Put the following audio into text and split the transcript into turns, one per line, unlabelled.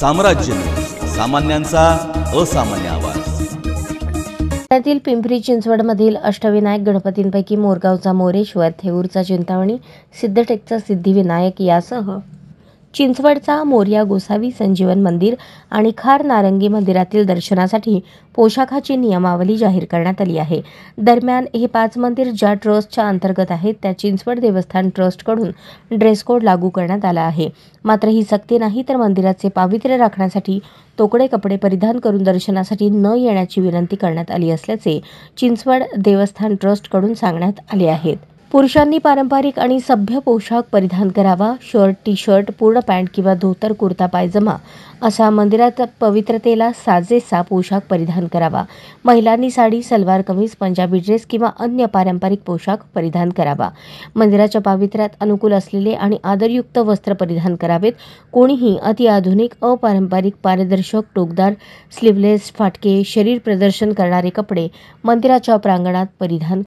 साम्राज्य न्यूज, सामान्यांचा असामान्य आवाज।
पुण्यातील पिंपरी चिंचवडमधील अष्टविनायक गणपतींपैकी मोरगावचा मोरेश्वर, थेऊरचा चिंतामणी, सिद्धटेकचा सिद्धिविनायक यासह चिंचवडचा मोरया गोसावी संजीवन मंदिर आणि खार नारंगी मंदिरातील दर्शनासाठी पोशाखाची नियमावली जाहीर करण्यात आली आहे। दरम्यान हे 5 मंदिर ज्या ट्रस्टच्या अंतर्गत आहेत त्या चिंचवड देवस्थान ट्रस्टकडून ड्रेस कोड लागू करण्यात आला आहे। मात्र ही सक्ती नाही तर मंदिराचे पावित्र्य राखण्यासाठी तोकडे कपडे परिधान करून दर्शनासाठी न येण्याची विनंती करण्यात आली असल्याचे चिंचवड देवस्थान ट्रस्टकडून सांगण्यात आले आहे। पुरुषांनी पारंपरिक आणि सभ्य पोशाख परिधान करावा, शर्ट, टी-शर्ट, पूर्ण पॅन्ट किंवा धोतर, कुर्ता पायजमा असा मंदिरात पवित्रतेला साजेसा पोशाख परिधान करावा। महिलांनी साडी, सलवार कमीज, पंजाबी ड्रेस किंवा अन्य पारंपरिक पोशाख परिधान करावा। मंदिराच्या पावित्र्यात अनुकूल असलेले आणि आदरयुक्त वस्त्र परिधान करावेत। कोणीही अतिआधुनिक, अपारंपरिक, पारदर्शक, टोकदार, स्लीवलेस, फाटके, शरीर प्रदर्शन करणारे कपडे मंदिराच्या प्रांगणात परिधान